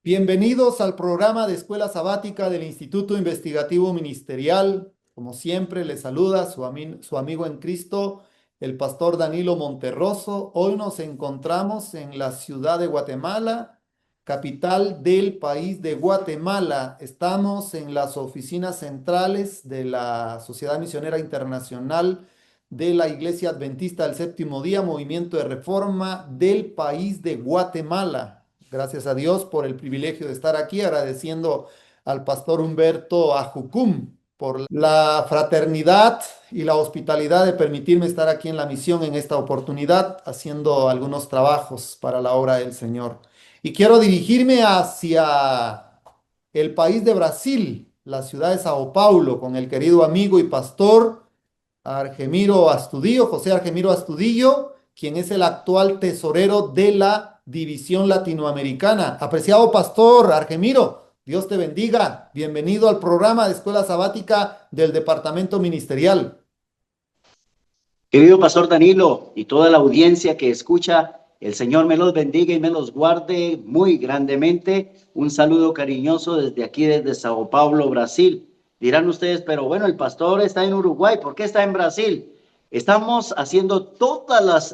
Bienvenidos al programa de Escuela Sabática del Instituto Investigativo Ministerial. Como siempre, les saluda su amigo en Cristo, el pastor Danilo Monterroso. Hoy nos encontramos en la ciudad de Guatemala, capital del país de Guatemala. Estamos en las oficinas centrales de la Sociedad Misionera Internacional de la Iglesia Adventista del Séptimo Día, Movimiento de Reforma del país de Guatemala. Gracias a Dios por el privilegio de estar aquí, agradeciendo al pastor Humberto Ajucum por la fraternidad y la hospitalidad de permitirme estar aquí en la misión en esta oportunidad, haciendo algunos trabajos para la obra del Señor. Y quiero dirigirme hacia el país de Brasil, la ciudad de Sao Paulo, con el querido amigo y pastor Argemiro Astudillo, José Argemiro Astudillo, quien es el actual tesorero de la División Latinoamericana. Apreciado pastor Argemiro, Dios te bendiga. Bienvenido al programa de Escuela Sabática del Departamento Ministerial. Querido Pastor Danilo y toda la audiencia que escucha, el Señor me los bendiga y me los guarde muy grandemente. Un saludo cariñoso desde aquí, desde Sao Paulo, Brasil. Dirán ustedes, pero bueno, el pastor está en Uruguay, ¿por qué está en Brasil? Estamos haciendo todos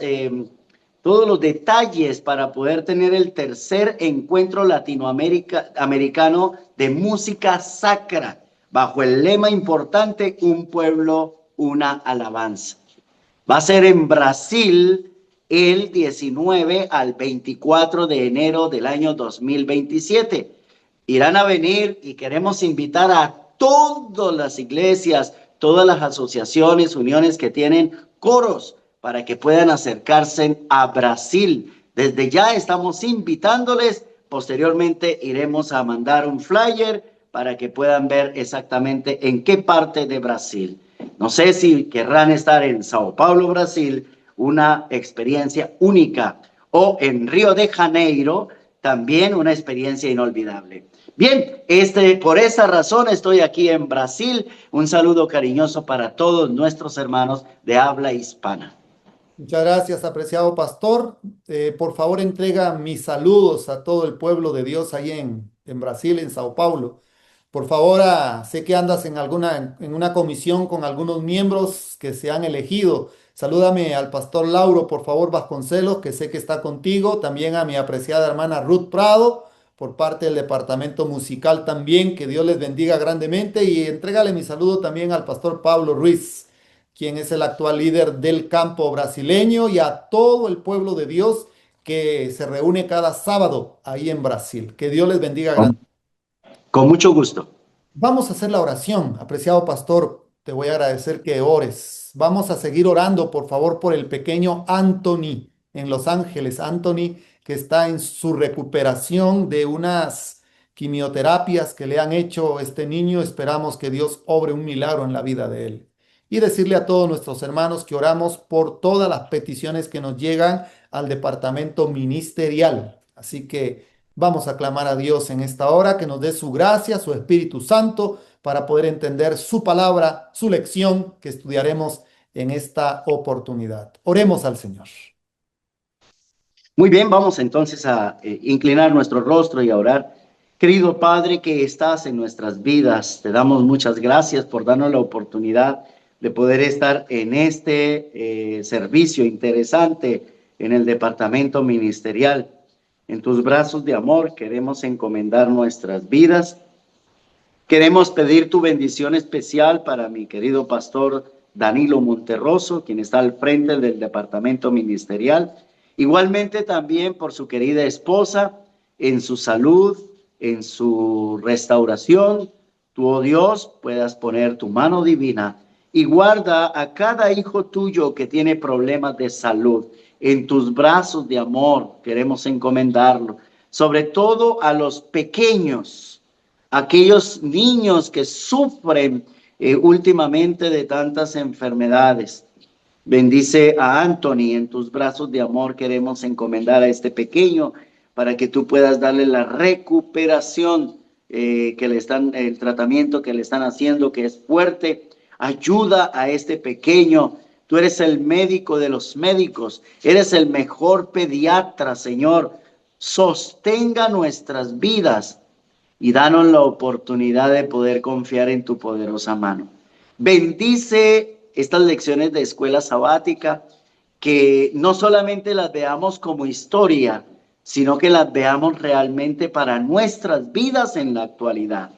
los detalles para poder tener el tercer encuentro latinoamericano de música sacra, bajo el lema importante, un pueblo, una alabanza. Va a ser en Brasil el 19 al 24 de enero del año 2027. Irán a venir y queremos invitar a todas las iglesias, todas las asociaciones, uniones que tienen coros para que puedan acercarse a Brasil. Desde ya estamos invitándoles. Posteriormente iremos a mandar un flyer para que puedan ver exactamente en qué parte de Brasil. No sé si querrán estar en Sao Paulo, Brasil, una experiencia única, o en Río de Janeiro, también una experiencia inolvidable. Bien, por esa razón estoy aquí en Brasil. Un saludo cariñoso para todos nuestros hermanos de habla hispana. Muchas gracias, apreciado pastor. Por favor, entrega mis saludos a todo el pueblo de Dios ahí en Brasil, en Sao Paulo. Por favor, sé que andas en una comisión con algunos miembros que se han elegido. Salúdame al pastor Lauro, por favor, Vasconcelos, que sé que está contigo. También a mi apreciada hermana Ruth Prado, por parte del departamento musical también. Que Dios les bendiga grandemente. Y entrégale mi saludo también al pastor Pablo Ruiz, quien es el actual líder del campo brasileño, y a todo el pueblo de Dios que se reúne cada sábado ahí en Brasil. Que Dios les bendiga grandemente. Con mucho gusto. Vamos a hacer la oración, apreciado pastor. Te voy a agradecer que ores. Vamos a seguir orando, por favor, por el pequeño Anthony en Los Ángeles. Anthony, que está en su recuperación de unas quimioterapias que le han hecho este niño. Esperamos que Dios obre un milagro en la vida de él. Y decirle a todos nuestros hermanos que oramos por todas las peticiones que nos llegan al departamento ministerial. Así que vamos a clamar a Dios en esta hora que nos dé su gracia, su Espíritu Santo, para poder entender su palabra, su lección que estudiaremos en esta oportunidad. Oremos al Señor. Muy bien, vamos entonces a inclinar nuestro rostro y a orar. Querido Padre que estás en nuestras vidas, te damos muchas gracias por darnos la oportunidad de poder estar en este servicio interesante en el departamento ministerial. En tus brazos de amor queremos encomendar nuestras vidas. Queremos pedir tu bendición especial para mi querido pastor Danilo Monterroso, quien está al frente del departamento ministerial. Igualmente también por su querida esposa, en su salud, en su restauración. Tú, oh Dios, puedas poner tu mano divina y guarda a cada hijo tuyo que tiene problemas de salud. En tus brazos de amor queremos encomendarlo, sobre todo a los pequeños, aquellos niños que sufren últimamente de tantas enfermedades. Bendice a Anthony, en tus brazos de amor queremos encomendar a este pequeño para que tú puedas darle la recuperación el tratamiento que le están haciendo, que es fuerte. Ayuda a este pequeño. Tú eres el médico de los médicos, eres el mejor pediatra, Señor. sostenga nuestras vidas y danos la oportunidad de poder confiar en tu poderosa mano. Bendice estas lecciones de escuela sabática, que no solamente las veamos como historia, sino que las veamos realmente para nuestras vidas en la actualidad.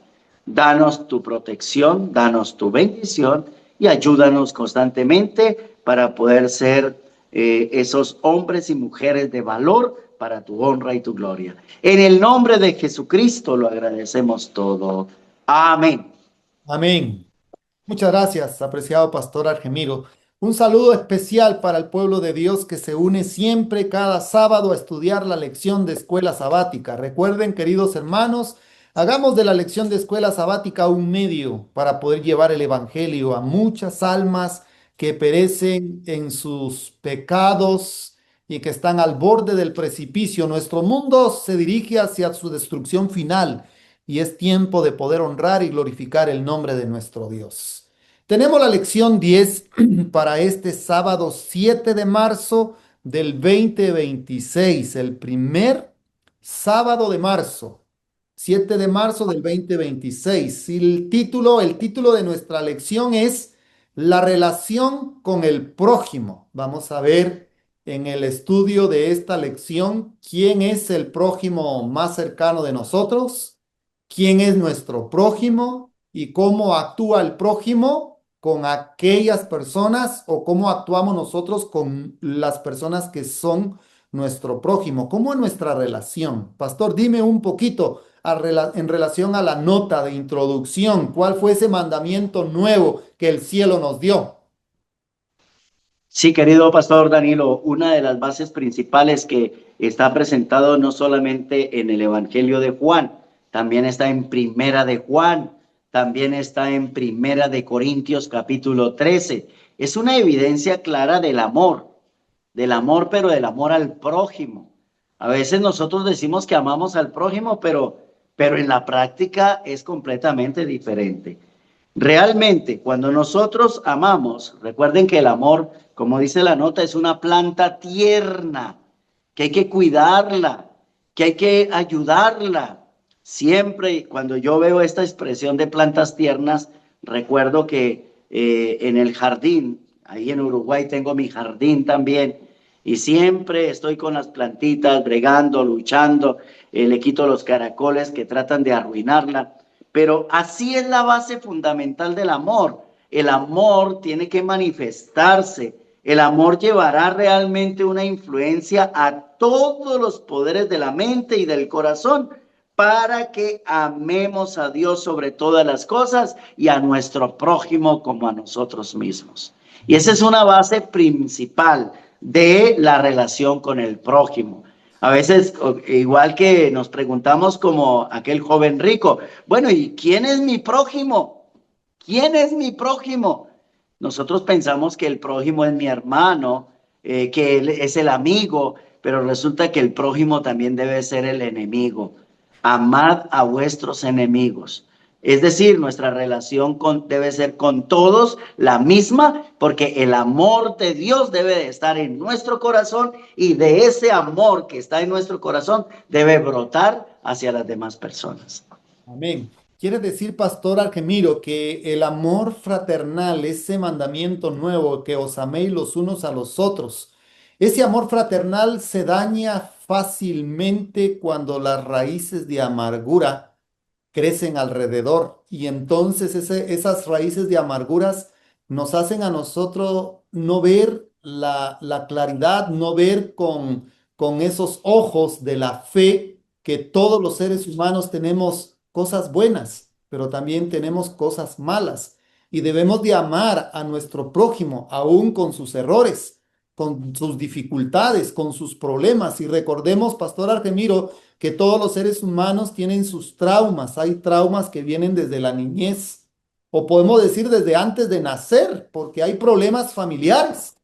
Danos tu protección, danos tu bendición y ayúdanos constantemente para poder ser esos hombres y mujeres de valor para tu honra y tu gloria. En el nombre de Jesucristo lo agradecemos todo. Amén. Amén. Muchas gracias, apreciado pastor Argemiro. Un saludo especial para el pueblo de Dios que se une siempre cada sábado a estudiar la lección de escuela sabática. Recuerden, queridos hermanos, hagamos de la lección de escuela sabática un medio para poder llevar el evangelio a muchas almas que perecen en sus pecados y que están al borde del precipicio. Nuestro mundo se dirige hacia su destrucción final y es tiempo de poder honrar y glorificar el nombre de nuestro Dios. Tenemos la lección 10 para este sábado 7 de marzo del 2026, el primer sábado de marzo, 7 de marzo del 2026. Y el título de nuestra lección es La relación con el prójimo. Vamos a ver en el estudio de esta lección quién es el prójimo más cercano de nosotros, quién es nuestro prójimo y cómo actúa el prójimo con aquellas personas o cómo actuamos nosotros con las personas que son nuestro prójimo, cómo es nuestra relación. Pastor, dime un poquito en relación a la nota de introducción, ¿cuál fue ese mandamiento nuevo que el cielo nos dio? Sí, querido pastor Danilo, una de las bases principales que está presentado no solamente en el Evangelio de Juan, también está en Primera de Juan, también está en Primera de Corintios capítulo 13. Es una evidencia clara del amor, pero del amor al prójimo. A veces nosotros decimos que amamos al prójimo, pero en la práctica es completamente diferente. Realmente, cuando nosotros amamos, recuerden que el amor, como dice la nota, es una planta tierna, que hay que cuidarla, que hay que ayudarla. Siempre cuando yo veo esta expresión de plantas tiernas, recuerdo que en el jardín, ahí en Uruguay tengo mi jardín también, y siempre estoy con las plantitas, bregando, luchando, le quito los caracoles que tratan de arruinarla. Pero así es la base fundamental del amor. El amor tiene que manifestarse. El amor llevará realmente una influencia a todos los poderes de la mente y del corazón para que amemos a Dios sobre todas las cosas y a nuestro prójimo como a nosotros mismos. Y esa es una base principal de la relación con el prójimo. A veces, igual que nos preguntamos como aquel joven rico, bueno, ¿y quién es mi prójimo? ¿Quién es mi prójimo? Nosotros pensamos que el prójimo es mi hermano, que él es el amigo, pero resulta que el prójimo también debe ser el enemigo. Amad a vuestros enemigos. Es decir, nuestra relación debe ser con todos la misma, porque el amor de Dios debe de estar en nuestro corazón y de ese amor que está en nuestro corazón debe brotar hacia las demás personas. Amén. Quiere decir, pastor Argemiro, que el amor fraternal, ese mandamiento nuevo, que os améis los unos a los otros, ese amor fraternal se daña fácilmente cuando las raíces de amargura crecen alrededor y entonces esas raíces de amarguras nos hacen a nosotros no ver la claridad, no ver con esos ojos de la fe que todos los seres humanos tenemos cosas buenas, pero también tenemos cosas malas y debemos de amar a nuestro prójimo aún con sus errores, con sus dificultades, con sus problemas. Y recordemos, Pastor Argemiro, que todos los seres humanos tienen sus traumas. Hay traumas que vienen desde la niñez, o podemos decir desde antes de nacer, porque hay problemas familiares.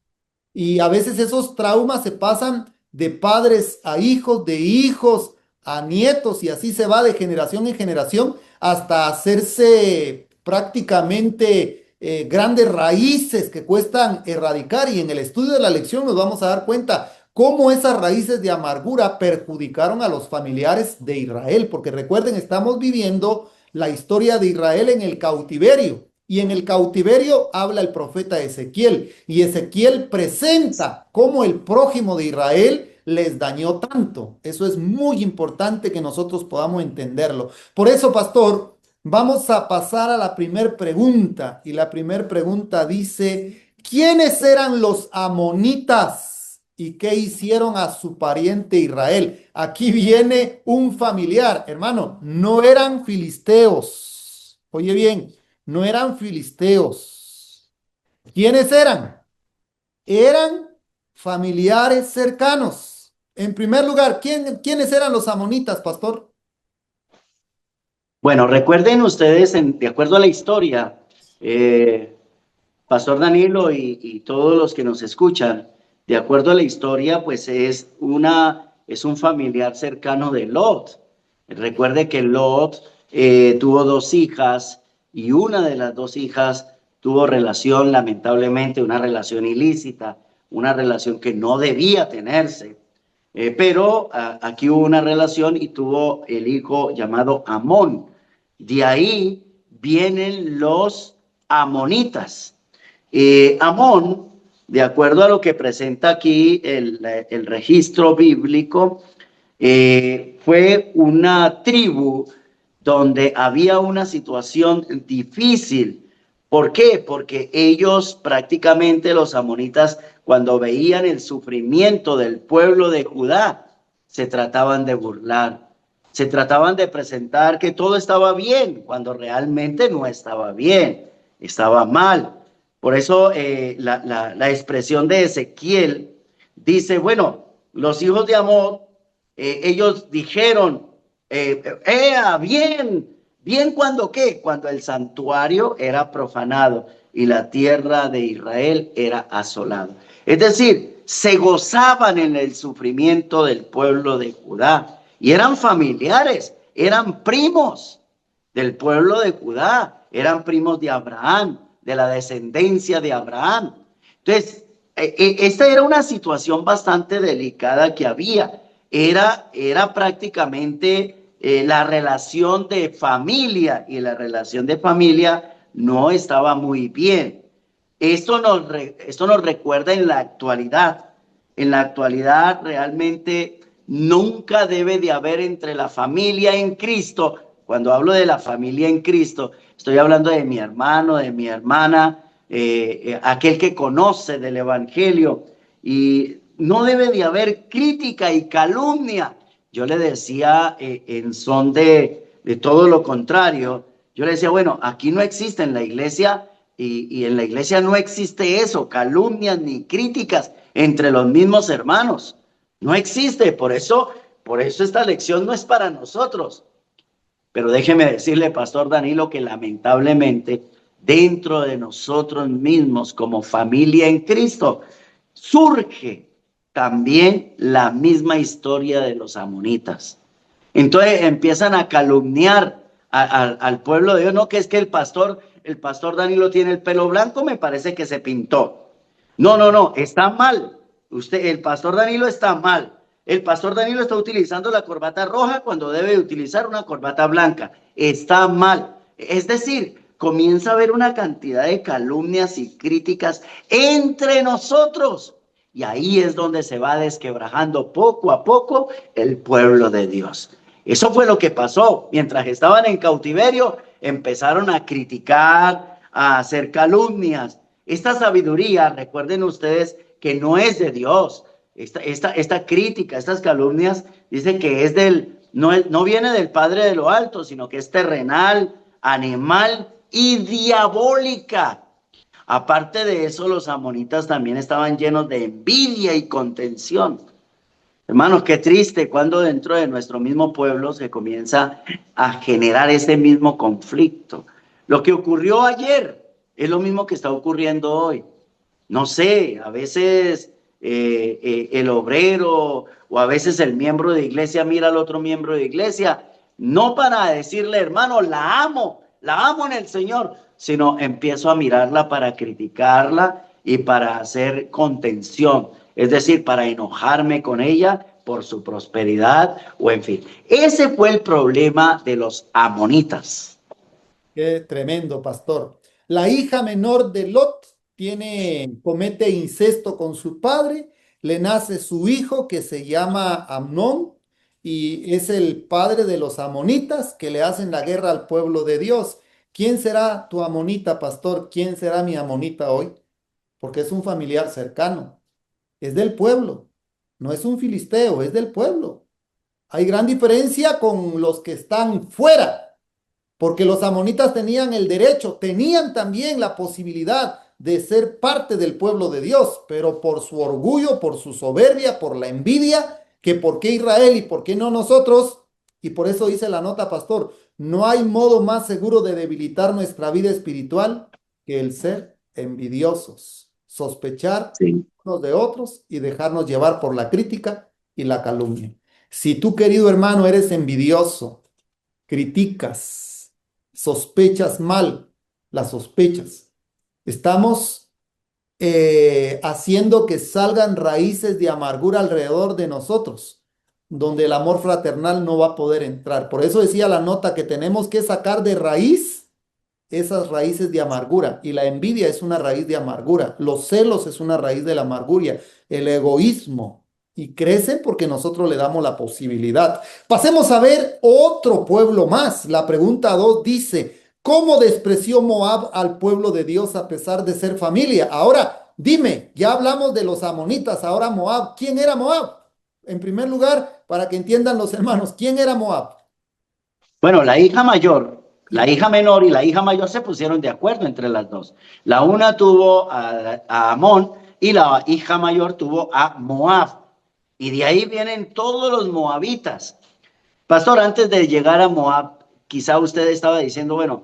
Y a veces esos traumas se pasan de padres a hijos, de hijos a nietos, y así se va de generación en generación hasta hacerse prácticamente grandes raíces que cuestan erradicar. Y en el estudio de la lección nos vamos a dar cuenta cómo esas raíces de amargura perjudicaron a los familiares de Israel, porque recuerden, estamos viviendo la historia de Israel en el cautiverio. Y en el cautiverio habla el profeta Ezequiel. Y Ezequiel presenta cómo el prójimo de Israel les dañó tanto. Eso es muy importante que nosotros podamos entenderlo. Por eso, pastor, vamos a pasar a la primer pregunta. Y la primera pregunta dice, ¿quiénes eran los amonitas y qué hicieron a su pariente Israel? Aquí viene un familiar, hermano, no eran filisteos. Oye bien, no eran filisteos. ¿Quiénes eran? Eran familiares cercanos. En primer lugar, ¿quiénes eran los amonitas, pastor? Bueno, recuerden ustedes, de acuerdo a la historia, eh, Pastor Danilo y todos los que nos escuchan, de acuerdo a la historia, pues es un familiar cercano de Lot. Recuerde que Lot tuvo dos hijas y una de las dos hijas tuvo relación, lamentablemente, una relación ilícita, una relación que no debía tenerse. Pero aquí hubo una relación y tuvo el hijo llamado Amón. De ahí vienen los amonitas. Amón, de acuerdo a lo que presenta aquí el registro bíblico, fue una tribu donde había una situación difícil. ¿Por qué? Porque ellos prácticamente, los amonitas, cuando veían el sufrimiento del pueblo de Judá, se trataban de burlar, se trataban de presentar que todo estaba bien, cuando realmente no estaba bien, estaba mal. Por eso la expresión de Ezequiel dice, bueno, los hijos de Amón, ellos dijeron, bien, bien cuando qué, cuando el santuario era profanado y la tierra de Israel era asolada. Es decir, se gozaban en el sufrimiento del pueblo de Judá y eran familiares, eran primos del pueblo de Judá, eran primos de Abraham, de la descendencia de Abraham. Entonces, esta era una situación bastante delicada que había. Era prácticamente la relación de familia, y la relación de familia no estaba muy bien. Esto nos recuerda en la actualidad. En la actualidad realmente nunca debe de haber entre la familia en Cristo. Cuando hablo de la familia en Cristo, estoy hablando de mi hermano, de mi hermana, aquel que conoce del Evangelio. Y no debe de haber crítica y calumnia. Yo le decía en son de todo lo contrario, yo le decía, bueno, aquí no existe en la iglesia y en la iglesia no existe eso, calumnias ni críticas entre los mismos hermanos. No existe, por eso esta lección no es para nosotros. Pero déjeme decirle, Pastor Danilo, que lamentablemente dentro de nosotros mismos como familia en Cristo surge también la misma historia de los amonitas. Entonces empiezan a calumniar al pueblo de Dios. No, que es que el pastor Danilo tiene el pelo blanco, me parece que se pintó. No, no, no, está mal. El pastor Danilo está mal. El pastor Danilo está utilizando la corbata roja cuando debe utilizar una corbata blanca. Está mal. Es decir, comienza a haber una cantidad de calumnias y críticas entre nosotros. Y ahí es donde se va desquebrajando poco a poco el pueblo de Dios. Eso fue lo que pasó. Mientras estaban en cautiverio, empezaron a criticar, a hacer calumnias. Esta sabiduría, recuerden ustedes que no es de Dios. Esta crítica, estas calumnias, dicen que no viene del Padre de lo alto, sino que es terrenal, animal y diabólica. Aparte de eso, los amonitas también estaban llenos de envidia y contención. Hermanos, qué triste cuando dentro de nuestro mismo pueblo se comienza a generar ese mismo conflicto. Lo que ocurrió ayer es lo mismo que está ocurriendo hoy. No sé, a veces el obrero o a veces el miembro de iglesia mira al otro miembro de iglesia, no para decirle, hermano, la amo en el Señor, sino empiezo a mirarla para criticarla y para hacer contención. es decir, para enojarme con ella por su prosperidad o en fin. Ese fue el problema de los amonitas. Qué tremendo, pastor. La hija menor de Lot comete incesto con su padre, le nace su hijo que se llama Amnón y es el padre de los amonitas que le hacen la guerra al pueblo de Dios. ¿Quién será tu amonita, pastor? ¿Quién será mi amonita hoy? Porque es un familiar cercano, es del pueblo, no es un filisteo, es del pueblo. Hay gran diferencia con los que están fuera porque los amonitas tenían el derecho, tenían también la posibilidad de ser parte del pueblo de Dios, pero por su orgullo, por su soberbia, por la envidia, que por qué Israel y por qué no nosotros, y por eso dice la nota, pastor, no hay modo más seguro de debilitar nuestra vida espiritual que el ser envidiosos, sospechar Sí. unos de otros y dejarnos llevar por la crítica y la calumnia. Si tú, querido hermano, eres envidioso, criticas, sospechas mal, las sospechas. Estamos haciendo que salgan raíces de amargura alrededor de nosotros, donde el amor fraternal no va a poder entrar. Por eso decía la nota que tenemos que sacar de raíz esas raíces de amargura. Y la envidia es una raíz de amargura. Los celos es una raíz de la amargura. El egoísmo. Y crece porque nosotros le damos la posibilidad. Pasemos a ver otro pueblo más. La pregunta 2 dice, ¿cómo despreció Moab al pueblo de Dios a pesar de ser familia? Ahora, dime, ya hablamos de los amonitas, ahora Moab. ¿Quién era Moab? En primer lugar, para que entiendan los hermanos, ¿quién era Moab? Bueno, la hija mayor, la hija menor y la hija mayor se pusieron de acuerdo entre las dos. La una tuvo a Amón y la hija mayor tuvo a Moab. Y de ahí vienen todos los moabitas. Pastor, antes de llegar a Moab, quizá usted estaba diciendo, bueno,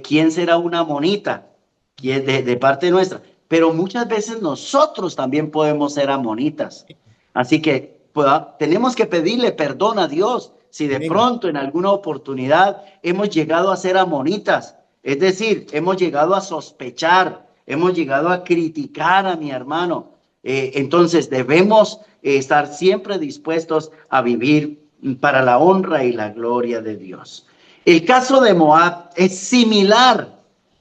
¿quién será una amonita? ¿Quién de parte nuestra? Pero muchas veces nosotros también podemos ser amonitas. Así que pues, tenemos que pedirle perdón a Dios si de Amén. pronto en alguna oportunidad hemos llegado a ser amonitas. Es decir, hemos llegado a sospechar, hemos llegado a criticar a mi hermano. Entonces debemos estar siempre dispuestos a vivir para la honra y la gloria de Dios. El caso de Moab es similar,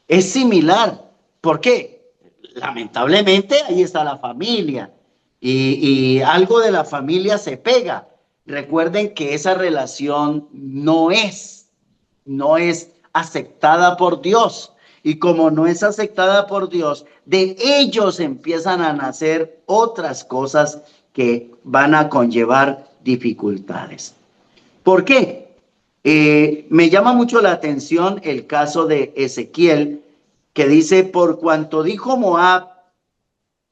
es similar. ¿Por qué? Lamentablemente ahí está la familia y algo de la familia se pega. Recuerden que esa relación no es aceptada por Dios. Y como no es aceptada por Dios, de ellos empiezan a nacer otras cosas que van a conllevar dificultades. ¿Por qué? Me llama mucho la atención el caso de Ezequiel, que dice, por cuanto dijo Moab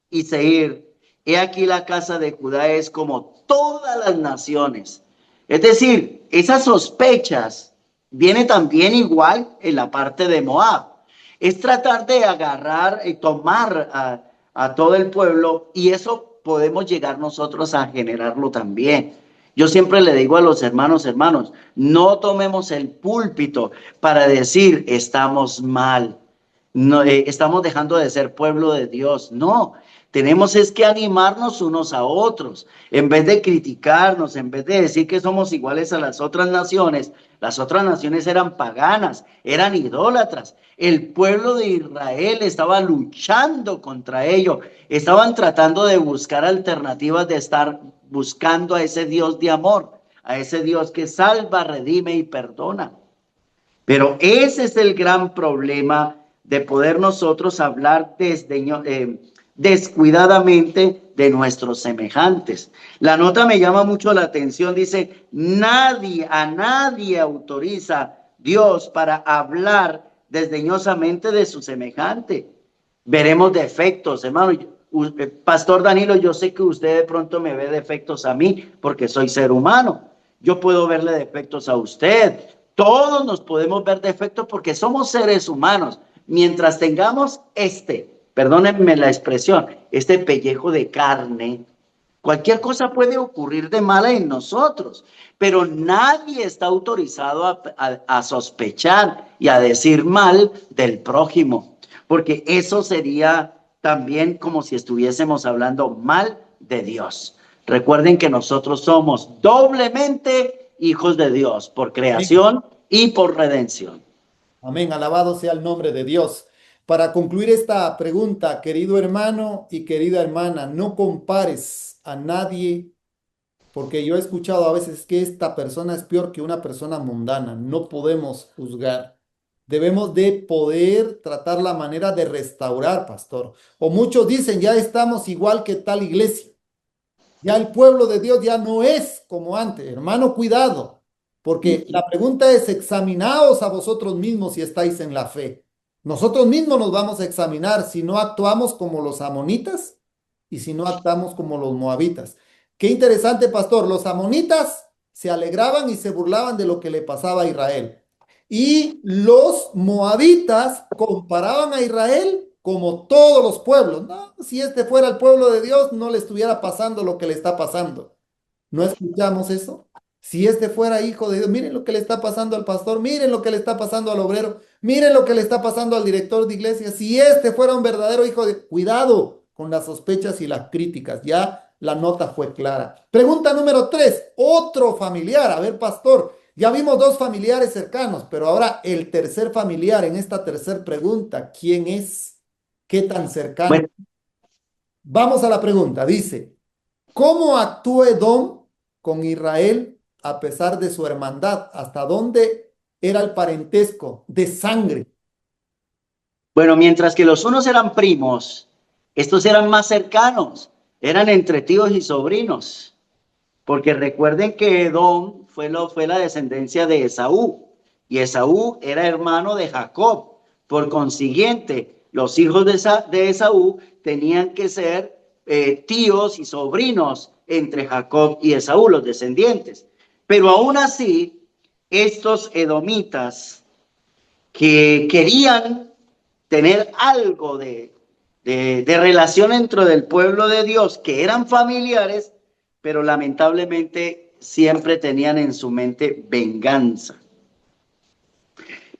y Seir, he aquí la casa de Judá es como todas las naciones. Es decir, esas sospechas vienen también igual en la parte de Moab. Es tratar de agarrar y tomar a todo el pueblo y eso podemos llegar nosotros a generarlo también. Yo siempre le digo a los hermanos, no tomemos el púlpito para decir estamos mal, no, estamos dejando de ser pueblo de Dios. No, tenemos es que animarnos unos a otros. En vez de criticarnos, en vez de decir que somos iguales a las otras naciones eran paganas, eran idólatras. El pueblo de Israel estaba luchando contra ello. Estaban tratando de buscar alternativas, de estar buscando a ese Dios de amor, a ese Dios que salva, redime y perdona. Pero ese es el gran problema de poder nosotros hablar descuidadamente de nuestros semejantes. La nota me llama mucho la atención, dice, a nadie autoriza Dios para hablar desdeñosamente de su semejante. Veremos defectos, hermano. Pastor Danilo, yo sé que usted de pronto me ve defectos a mí porque soy ser humano. Yo puedo verle defectos a usted. Todos nos podemos ver defectos porque somos seres humanos. Mientras tengamos perdónenme la expresión, este pellejo de carne, cualquier cosa puede ocurrir de mala en nosotros, pero nadie está autorizado a sospechar y a decir mal del prójimo, porque eso sería también como si estuviésemos hablando mal de Dios. Recuerden que nosotros somos doblemente hijos de Dios por creación y por redención. Amén, alabado sea el nombre de Dios. Para concluir esta pregunta, querido hermano y querida hermana, no compares a nadie, porque yo he escuchado a veces que esta persona es peor que una persona mundana. No podemos juzgar. Debemos de poder tratar la manera de restaurar, pastor. O muchos dicen, ya estamos igual que tal iglesia. Ya el pueblo de Dios ya no es como antes. Hermano, cuidado, porque la pregunta es, examinaos a vosotros mismos si estáis en la fe. Nosotros mismos nos vamos a examinar si no actuamos como los amonitas y si no actuamos como los moabitas. Qué interesante, pastor. Los amonitas se alegraban y se burlaban de lo que le pasaba a Israel. Y los moabitas comparaban a Israel como todos los pueblos. No, si este fuera el pueblo de Dios, no le estuviera pasando lo que le está pasando. ¿No escuchamos eso? Si este fuera hijo de Dios, miren lo que le está pasando al pastor, miren lo que le está pasando al obrero, miren lo que le está pasando al director de iglesia. Si este fuera un verdadero hijo de... Cuidado con las sospechas y las críticas. Ya la nota fue clara. Pregunta número 3. Otro familiar. A ver, pastor, ya vimos dos familiares cercanos, pero ahora el tercer familiar en esta tercera pregunta, ¿quién es? ¿Qué tan cercano? Bueno, Vamos a la pregunta. Dice, ¿cómo actuó Edom con Israel a pesar de su hermandad? ¿Hasta dónde era el parentesco de sangre? bueno, mientras que los unos eran primos, estos eran más cercanos, eran entre tíos y sobrinos. Porque recuerden que Edom fue la descendencia de Esaú, y Esaú era hermano de Jacob. Por consiguiente, los hijos de Esaú tenían que ser tíos y sobrinos entre Jacob y Esaú, los descendientes. Pero aún así, estos edomitas que querían tener algo de relación dentro del pueblo de Dios, que eran familiares, pero lamentablemente siempre tenían en su mente venganza.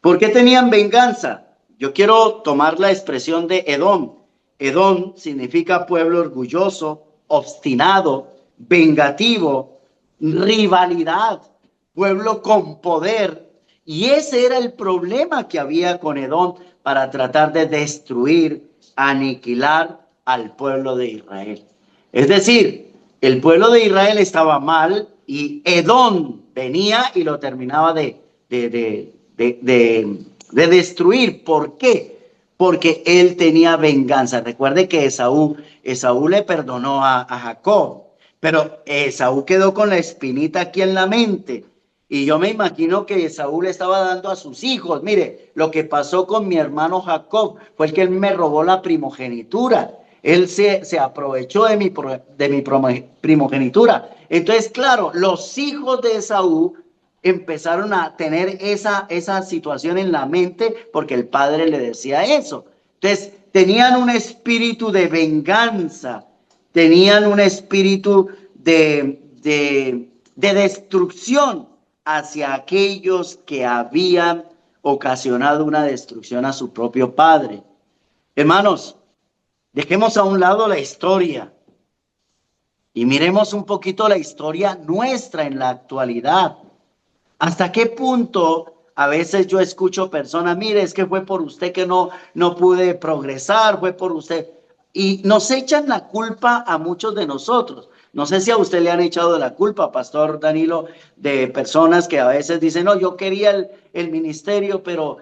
¿Por qué tenían venganza? Yo quiero tomar la expresión de Edom. Edom significa pueblo orgulloso, obstinado, vengativo, rivalidad, pueblo con poder. Y ese era el problema que había con Edom para tratar de destruir, aniquilar al pueblo de Israel. Es decir, el pueblo de Israel estaba mal y Edom venía y lo terminaba de destruir. ¿Por qué? Porque él tenía venganza. Recuerde que Esaú le perdonó a Jacob, pero Esaú quedó con la espinita aquí en la mente. Y yo me imagino que Esaú le estaba dando a sus hijos, mire, lo que pasó con mi hermano Jacob fue el que él me robó la primogenitura. Él se aprovechó de mi primogenitura. Entonces, claro, los hijos de Esaú empezaron a tener esa situación en la mente porque el padre le decía eso. Entonces, tenían un espíritu de venganza, tenían un espíritu de destrucción hacia aquellos que habían ocasionado una destrucción a su propio padre. Hermanos, dejemos a un lado la historia y miremos un poquito la historia nuestra en la actualidad. ¿Hasta qué punto a veces yo escucho personas, mire, es que fue por usted que no pude progresar, fue por usted? Y nos echan la culpa a muchos de nosotros. No sé si a usted le han echado la culpa, Pastor Danilo, de personas que a veces dicen, no, yo quería el ministerio, pero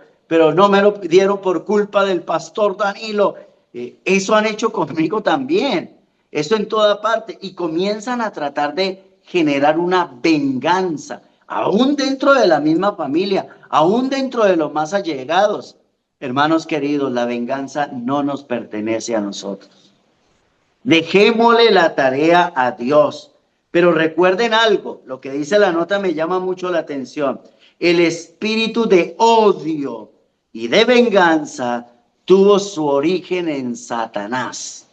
no me lo dieron por culpa del Pastor Danilo. Eso han hecho conmigo también. Eso en toda parte. Y comienzan a tratar de generar una venganza, aún dentro de la misma familia, aún dentro de los más allegados. Hermanos queridos, la venganza no nos pertenece a nosotros. Dejémosle la tarea a Dios. Pero recuerden algo, lo que dice la nota me llama mucho la atención. El espíritu de odio y de venganza tuvo su origen en Satanás.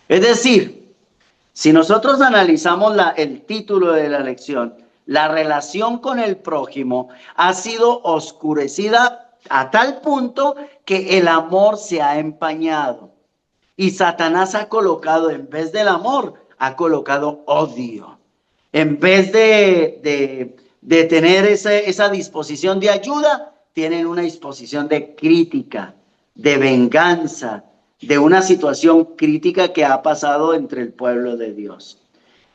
Es decir, si nosotros analizamos el título de la lección, la relación con el prójimo ha sido oscurecida a tal punto que el amor se ha empañado. Y Satanás ha colocado en vez del amor, ha colocado odio. En vez de tener esa disposición de ayuda, tienen una disposición de crítica, de venganza, de una situación crítica que ha pasado entre el pueblo de Dios.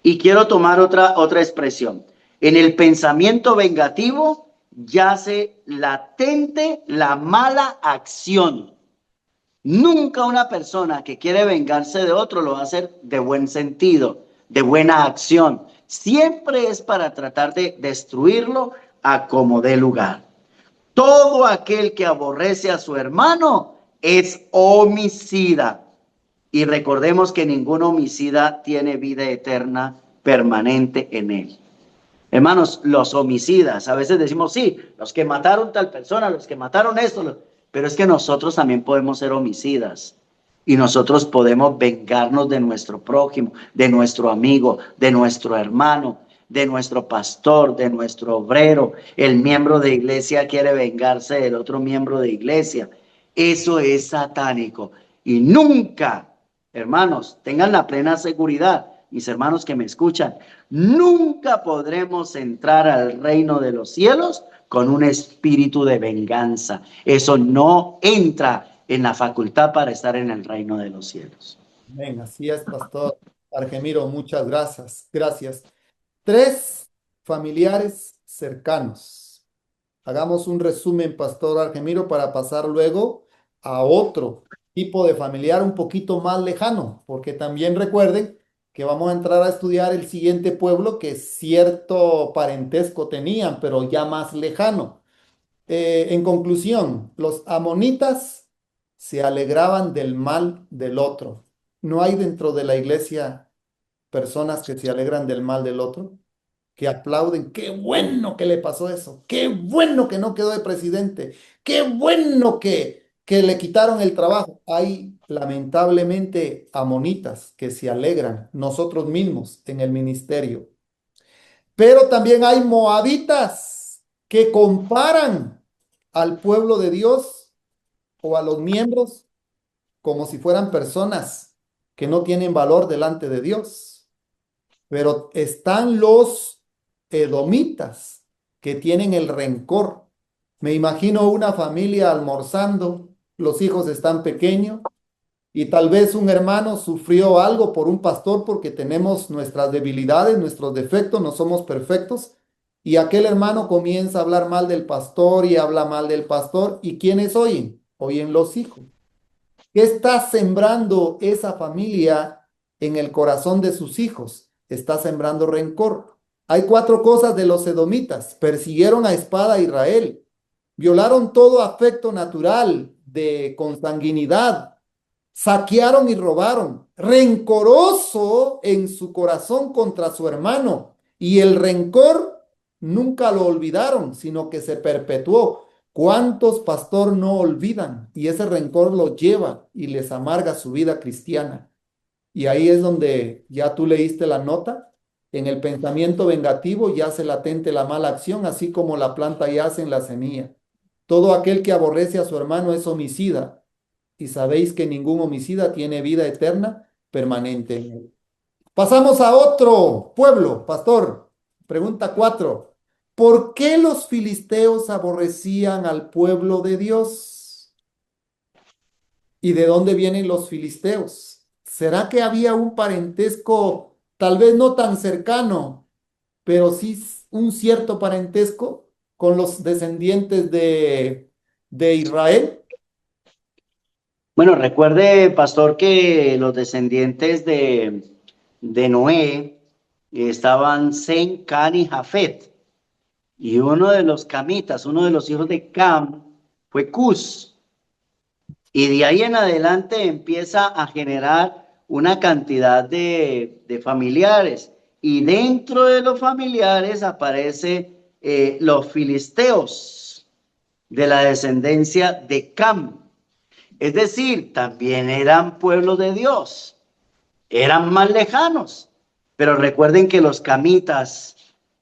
Y quiero tomar otra expresión. En el pensamiento vengativo yace latente la mala acción. Nunca una persona que quiere vengarse de otro lo va a hacer de buen sentido, de buena acción. Siempre es para tratar de destruirlo a como dé lugar. Todo aquel que aborrece a su hermano es homicida. Y recordemos que ningún homicida tiene vida eterna permanente en él. Hermanos, los homicidas, a veces decimos, sí, los que mataron tal persona, los que mataron esto, pero es que nosotros también podemos ser homicidas. Y nosotros podemos vengarnos de nuestro prójimo, de nuestro amigo, de nuestro hermano, de nuestro pastor, de nuestro obrero. El miembro de iglesia quiere vengarse del otro miembro de iglesia. Eso es satánico. Y nunca, hermanos, tengan la plena seguridad, mis hermanos que me escuchan, nunca podremos entrar al reino de los cielos con un espíritu de venganza. Eso no entra en la facultad para estar en el reino de los cielos. Amén, así es, Pastor Argemiro, muchas gracias. Gracias. 3 familiares cercanos. Hagamos un resumen, Pastor Argemiro, para pasar luego a otro tipo de familiar un poquito más lejano, porque también recuerden que vamos a entrar a estudiar el siguiente pueblo que cierto parentesco tenían, pero ya más lejano. En conclusión, los amonitas se alegraban del mal del otro. ¿No hay dentro de la iglesia personas que se alegran del mal del otro? Que aplauden, qué bueno que le pasó eso, qué bueno que no quedó de presidente, qué bueno que le quitaron el trabajo. Hay lamentablemente amonitas que se alegran nosotros mismos en el ministerio, pero también hay moabitas que comparan al pueblo de Dios o a los miembros como si fueran personas que no tienen valor delante de Dios. Pero están los edomitas que tienen el rencor. Me imagino una familia almorzando, los hijos están pequeños y tal vez un hermano sufrió algo por un pastor porque tenemos nuestras debilidades, nuestros defectos, no somos perfectos. Y aquel hermano comienza a hablar mal del pastor y habla mal del pastor. ¿Y quiénes oyen? Oyen los hijos. ¿Qué está sembrando esa familia en el corazón de sus hijos? Está sembrando rencor. Hay 4 cosas de los edomitas. Persiguieron a espada a Israel. Violaron todo afecto natural de consanguinidad. Saquearon y robaron. Rencoroso en su corazón contra su hermano. Y el rencor nunca lo olvidaron, sino que se perpetuó. ¿Cuántos pastor no olvidan? Y ese rencor lo lleva y les amarga su vida cristiana. Y ahí es donde ya tú leíste la nota. En el pensamiento vengativo yace latente la mala acción, así como la planta yace en la semilla. Todo aquel que aborrece a su hermano es homicida. Y sabéis que ningún homicida tiene vida eterna permanente en él. Pasamos a otro pueblo, pastor. Pregunta 4. ¿Por qué los filisteos aborrecían al pueblo de Dios? ¿Y de dónde vienen los filisteos? ¿Será que había un parentesco, tal vez no tan cercano, pero sí un cierto parentesco con los descendientes de Israel? Bueno, recuerde, pastor, que los descendientes de Noé estaban Sem, Can y Jafet. Y uno de los camitas, uno de los hijos de Cam, fue Cus. Y de ahí en adelante empieza a generar una cantidad de familiares. Y dentro de los familiares aparece los filisteos de la descendencia de Cam. Es decir, también eran pueblo de Dios, eran más lejanos. Pero recuerden que los camitas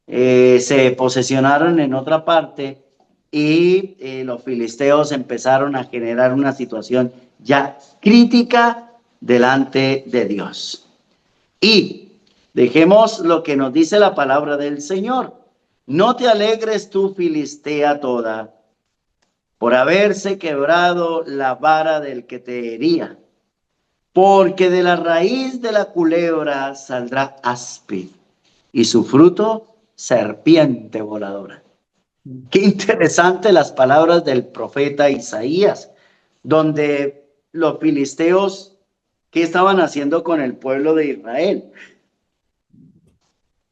se posesionaron en otra parte y los filisteos empezaron a generar una situación ya crítica delante de Dios. Y Dejemos lo que nos dice la palabra del Señor. No te alegres tú, Filistea toda, por haberse quebrado la vara del que te hería, porque de la raíz de la culebra saldrá áspid, y su fruto serpiente voladora. Qué interesante las palabras del profeta Isaías, donde los filisteos, ¿qué estaban haciendo con el pueblo de Israel?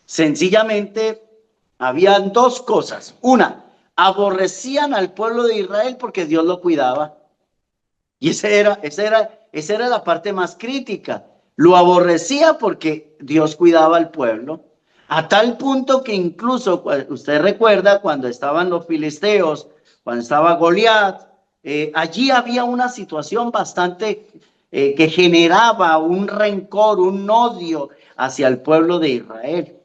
Sencillamente, habían dos cosas. Una, aborrecían al pueblo de Israel porque Dios lo cuidaba. Y esa era la parte más crítica. Lo aborrecía porque Dios cuidaba al pueblo. A tal punto que incluso, usted recuerda cuando estaban los filisteos, cuando estaba Goliat, allí había una situación bastante que generaba un rencor, un odio hacia el pueblo de Israel.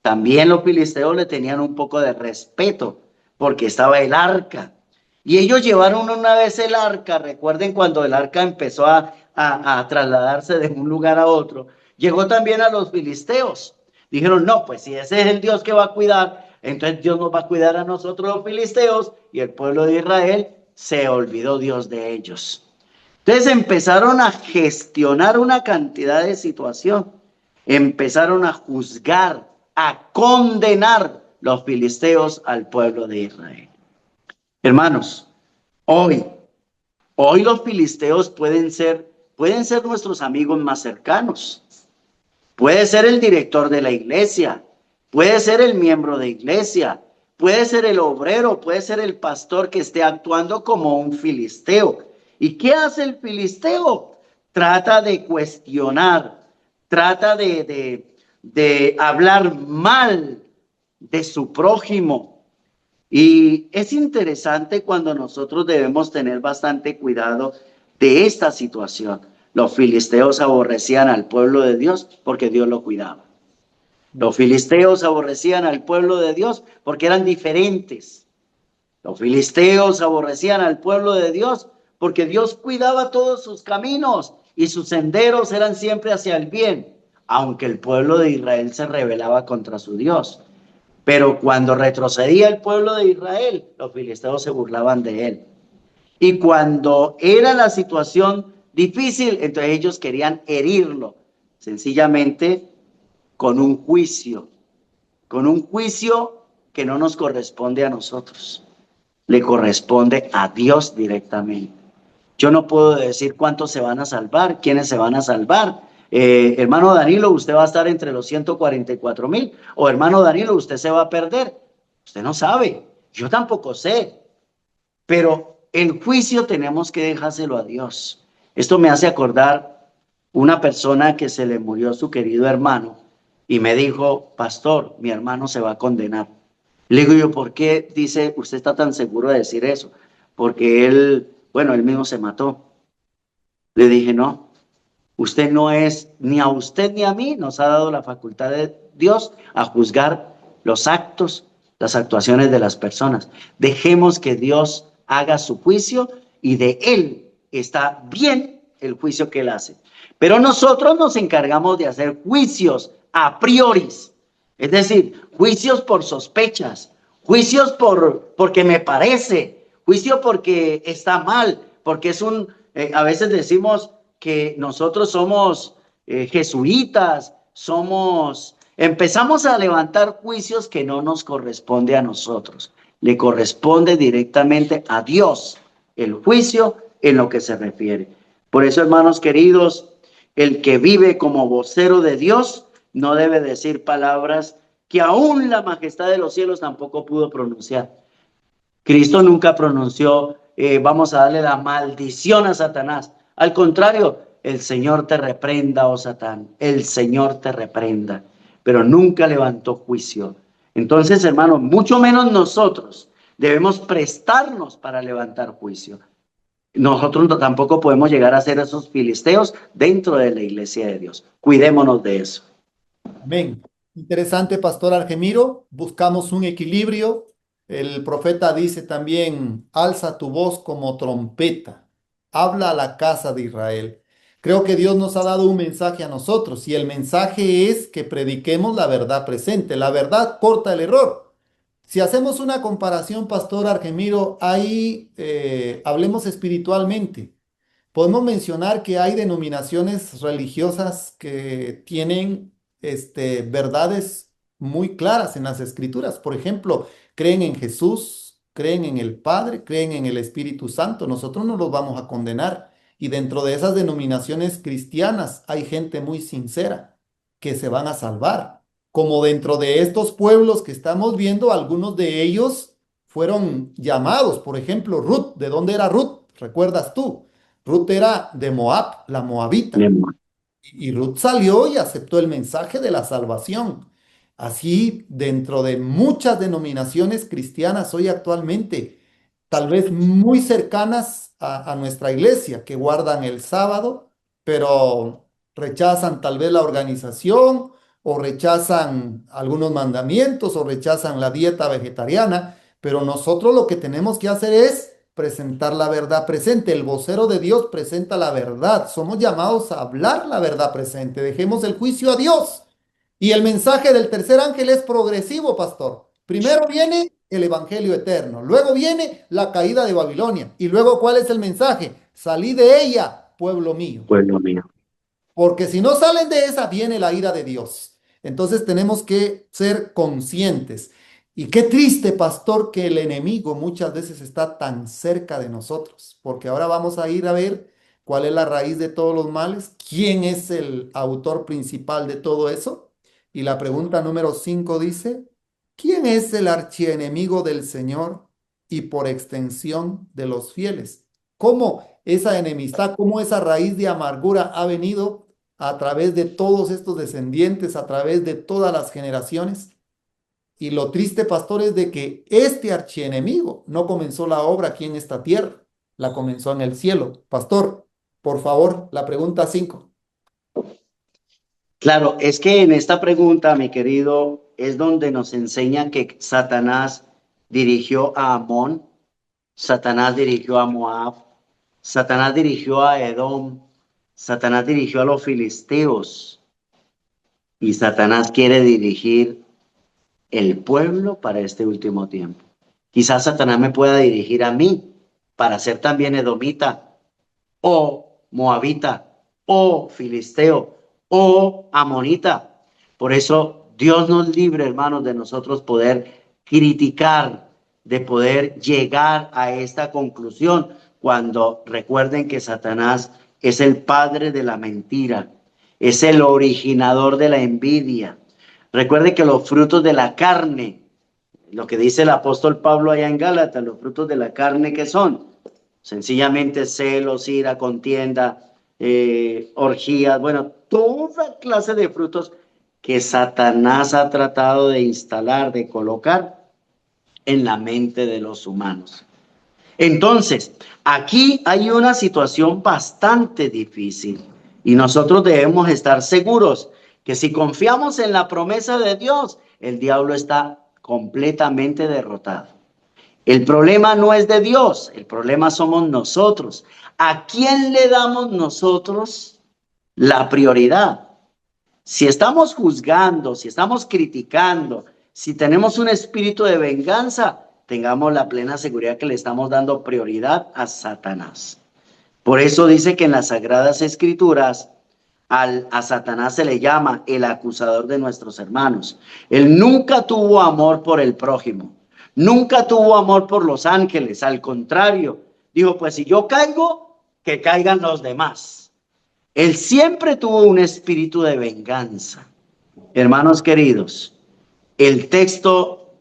También los filisteos le tenían un poco de respeto porque estaba el arca. Y ellos llevaron una vez el arca, recuerden cuando el arca empezó a trasladarse de un lugar a otro, llegó también a los filisteos. Dijeron, no, pues si ese es el Dios que va a cuidar, entonces Dios nos va a cuidar a nosotros los filisteos, y el pueblo de Israel se olvidó Dios de ellos. Entonces empezaron a gestionar una cantidad de situación, empezaron a juzgar, a condenar los filisteos al pueblo de Israel. Hermanos, hoy, hoy los filisteos pueden ser nuestros amigos más cercanos. Puede ser el director de la iglesia, puede ser el miembro de iglesia, puede ser el obrero, puede ser el pastor que esté actuando como un filisteo. ¿Y qué hace el filisteo? Trata de cuestionar, trata de hablar mal de su prójimo. Y es interesante cuando nosotros debemos tener bastante cuidado de esta situación. Los filisteos aborrecían al pueblo de Dios porque Dios lo cuidaba. Los filisteos aborrecían al pueblo de Dios porque eran diferentes. Los filisteos aborrecían al pueblo de Dios porque Dios cuidaba todos sus caminos y sus senderos eran siempre hacia el bien, aunque el pueblo de Israel se rebelaba contra su Dios. Pero cuando retrocedía el pueblo de Israel, los filisteos se burlaban de él. Y cuando era la situación difícil, entonces ellos querían herirlo, sencillamente con un juicio que no nos corresponde a nosotros, le corresponde a Dios directamente. Yo no puedo decir cuántos se van a salvar, quiénes se van a salvar. Hermano Danilo, usted va a estar entre los 144,000, o hermano Danilo, usted se va a perder. Usted no sabe, yo tampoco sé, pero el juicio tenemos que dejárselo a Dios. Esto me hace acordar una persona que se le murió su querido hermano y me dijo, pastor, mi hermano se va a condenar. Le digo yo, ¿por qué dice usted está tan seguro de decir eso? Porque él, bueno, él mismo se mató. Le dije, no, usted no es, ni a usted ni a mí nos ha dado la facultad de Dios a juzgar los actos, las actuaciones de las personas. Dejemos que Dios haga su juicio y de él está bien el juicio que él hace. Pero nosotros nos encargamos de hacer juicios a priori, es decir, juicios por sospechas, juicios porque me parece, juicio porque está mal, porque es a veces decimos que nosotros somos jesuitas, empezamos a levantar juicios que no nos corresponde a nosotros, le corresponde directamente a Dios el juicio en lo que se refiere. Por eso, hermanos queridos, el que vive como vocero de Dios no debe decir palabras que aún la majestad de los cielos tampoco pudo pronunciar. Cristo nunca pronunció, vamos a darle la maldición a Satanás. Al contrario, el Señor te reprenda, oh Satán, el Señor te reprenda, pero nunca levantó juicio. Entonces, hermanos, mucho menos nosotros debemos prestarnos para levantar juicio. Nosotros tampoco podemos llegar a ser esos filisteos dentro de la iglesia de Dios. Cuidémonos de eso. Amén. Interesante, Pastor Argemiro. Buscamos un equilibrio. El profeta dice también, alza tu voz como trompeta, habla a la casa de Israel. Creo que Dios nos ha dado un mensaje a nosotros y el mensaje es que prediquemos la verdad presente. La verdad corta el error. Si hacemos una comparación, Pastor Argemiro, ahí hablemos espiritualmente. Podemos mencionar que hay denominaciones religiosas que tienen verdades muy claras en las escrituras. Por ejemplo, creen en Jesús, creen en el Padre, creen en el Espíritu Santo. Nosotros no los vamos a condenar. Y dentro de esas denominaciones cristianas hay gente muy sincera que se van a salvar. Como dentro de estos pueblos que estamos viendo, algunos de ellos fueron llamados. Por ejemplo, Ruth. ¿De dónde era Ruth? ¿Recuerdas tú? Ruth era de Moab, la moabita. Y Ruth salió y aceptó el mensaje de la salvación. Así, dentro de muchas denominaciones cristianas hoy actualmente, tal vez muy cercanas a nuestra iglesia, que guardan el sábado, pero rechazan tal vez la organización o rechazan algunos mandamientos o rechazan la dieta vegetariana, pero nosotros lo que tenemos que hacer es presentar la verdad presente. El vocero de Dios presenta la verdad. Somos llamados a hablar la verdad presente. Dejemos el juicio a Dios. Y el mensaje del tercer ángel es progresivo, pastor. Primero viene el evangelio eterno, luego viene la caída de Babilonia. Y luego, ¿cuál es el mensaje? Salí de ella, pueblo mío. Pueblo mío. Porque si no salen de esa, viene la ira de Dios. Entonces tenemos que ser conscientes. Y qué triste, pastor, que el enemigo muchas veces está tan cerca de nosotros, porque ahora vamos a ir a ver cuál es la raíz de todos los males, quién es el autor principal de todo eso. Y la pregunta número 5 dice, ¿quién es el archienemigo del Señor y por extensión de los fieles? ¿Cómo esa enemistad, cómo esa raíz de amargura ha venido a través de todos estos descendientes, a través de todas las generaciones? Y lo triste, pastor, es de que este archienemigo no comenzó la obra aquí en esta tierra, la comenzó en el cielo. Pastor, por favor, la pregunta 5. Claro, es que en esta pregunta, mi querido, es donde nos enseña que Satanás dirigió a Amón, Satanás dirigió a Moab, Satanás dirigió a Edom, Satanás dirigió a los filisteos y Satanás quiere dirigir el pueblo para este último tiempo. Quizás Satanás me pueda dirigir a mí para ser también edomita o moabita o filisteo o amonita. Por eso Dios nos libre, hermanos, de nosotros poder criticar, de poder llegar a esta conclusión cuando recuerden que Satanás es el padre de la mentira, es el originador de la envidia. Recuerde que los frutos de la carne, lo que dice el apóstol Pablo allá en Gálatas, los frutos de la carne, ¿qué son? Sencillamente celos, ira, contienda, orgías, bueno, toda clase de frutos que Satanás ha tratado de instalar, de colocar en la mente de los humanos. Entonces, aquí hay una situación bastante difícil y nosotros debemos estar seguros que si confiamos en la promesa de Dios, el diablo está completamente derrotado. El problema no es de Dios, el problema somos nosotros. ¿A quién le damos nosotros la prioridad? Si estamos juzgando, si estamos criticando, si tenemos un espíritu de venganza, tengamos la plena seguridad que le estamos dando prioridad a Satanás. Por eso dice que en las Sagradas Escrituras a Satanás se le llama el acusador de nuestros hermanos. Él nunca tuvo amor por el prójimo, nunca tuvo amor por los ángeles, al contrario, dijo, pues si yo caigo, que caigan los demás. Él siempre tuvo un espíritu de venganza. Hermanos queridos, el texto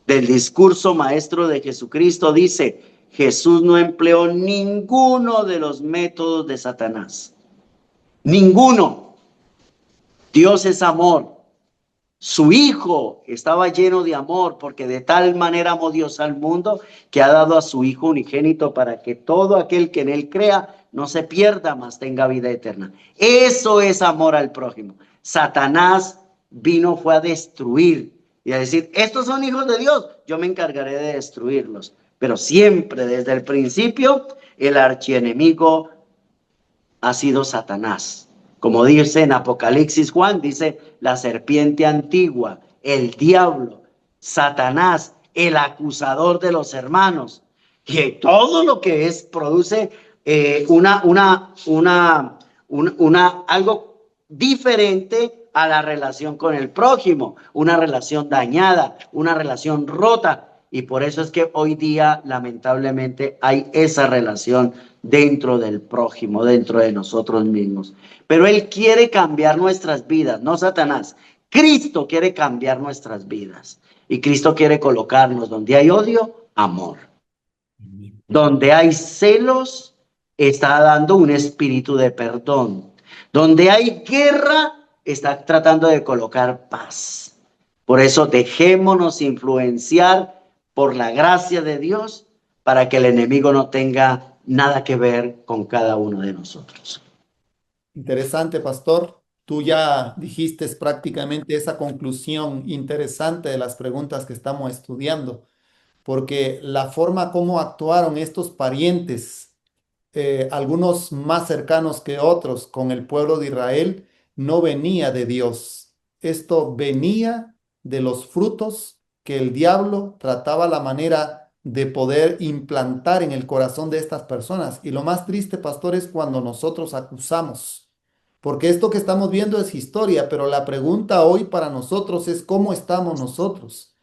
del discurso maestro de Jesucristo dice, Jesús no empleó ninguno de los métodos de Satanás. Ninguno. Dios es amor. Su Hijo estaba lleno de amor porque de tal manera amó Dios al mundo que ha dado a su Hijo unigénito para que todo aquel que en él crea no se pierda, mas tenga vida eterna. Eso es amor al prójimo. Satanás fue a destruir y a decir, estos son hijos de Dios, yo me encargaré de destruirlos. Pero siempre desde el principio el archienemigo ha sido Satanás. Como dice en Apocalipsis Juan, dice la serpiente antigua, el diablo, Satanás, el acusador de los hermanos. Y todo lo que es, produce algo diferente a la relación con el prójimo, una relación dañada, una relación rota. Y por eso es que hoy día, lamentablemente, hay esa relación dentro del prójimo, dentro de nosotros mismos. Pero Él quiere cambiar nuestras vidas, no Satanás. Cristo quiere cambiar nuestras vidas. Y Cristo quiere colocarnos donde hay odio, amor. Donde hay celos, está dando un espíritu de perdón. Donde hay guerra, está tratando de colocar paz. Por eso dejémonos influenciar por la gracia de Dios para que el enemigo no tenga nada que ver con cada uno de nosotros. Interesante, pastor. Tú ya dijiste prácticamente esa conclusión interesante de las preguntas que estamos estudiando, porque la forma como actuaron estos parientes, algunos más cercanos que otros con el pueblo de Israel, no venía de Dios. Esto venía de los frutos que el diablo trataba la manera de poder implantar en el corazón de estas personas. Y lo más triste, pastor, es cuando nosotros acusamos. Porque esto que estamos viendo es historia, pero la pregunta hoy para nosotros es ¿cómo estamos nosotros?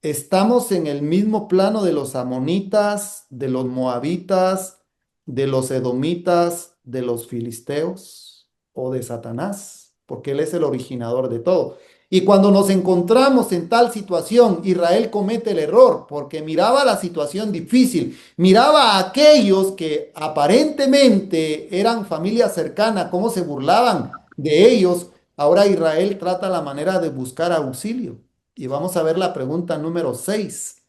¿Estamos en el mismo plano de los amonitas, de los moabitas, de los edomitas, de los filisteos o de Satanás? Porque él es el originador de todo. Y cuando nos encontramos en tal situación, Israel comete el error porque miraba la situación difícil, miraba a aquellos que aparentemente eran familia cercana, cómo se burlaban de ellos. Ahora Israel trata la manera de buscar auxilio. Y vamos a ver la pregunta número 6.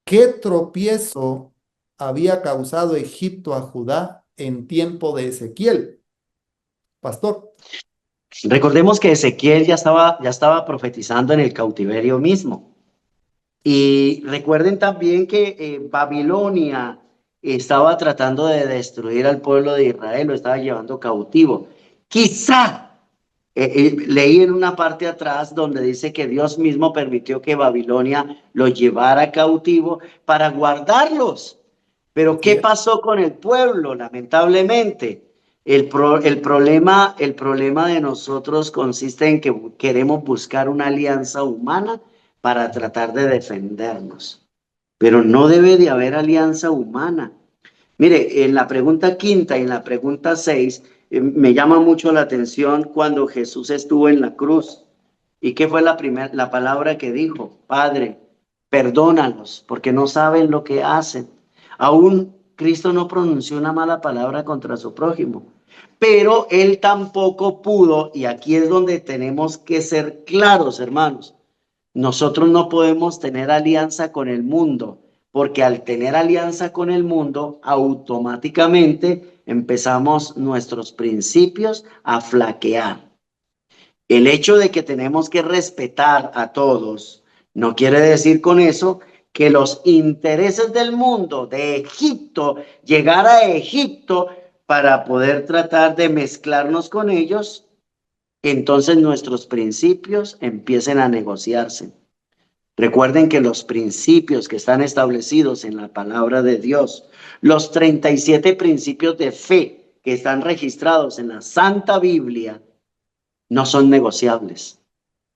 ¿Qué tropiezo había causado Egipto a Judá en tiempo de Ezequiel? Pastor. Recordemos que Ezequiel ya estaba profetizando en el cautiverio mismo. Y recuerden también que Babilonia estaba tratando de destruir al pueblo de Israel, lo estaba llevando cautivo. Quizá leí en una parte atrás donde dice que Dios mismo permitió que Babilonia los llevara cautivo para guardarlos. Pero Así ¿qué es. pasó con el pueblo? Lamentablemente, el problema de nosotros consiste en que queremos buscar una alianza humana para tratar de defendernos. Pero no debe de haber alianza humana. Mire, en la pregunta quinta y en la pregunta 6, me llama mucho la atención cuando Jesús estuvo en la cruz. ¿Y qué fue la palabra que dijo? Padre, perdónalos porque no saben lo que hacen. Aún Cristo no pronunció una mala palabra contra su prójimo, pero él tampoco pudo, y aquí es donde tenemos que ser claros, hermanos. Nosotros no podemos tener alianza con el mundo, porque al tener alianza con el mundo, automáticamente empezamos nuestros principios a flaquear. El hecho de que tenemos que respetar a todos no quiere decir con eso que los intereses del mundo, de Egipto, llegar a Egipto para poder tratar de mezclarnos con ellos, entonces nuestros principios empiecen a negociarse. Recuerden que los principios que están establecidos en la palabra de Dios, los 37 principios de fe que están registrados en la Santa Biblia, no son negociables,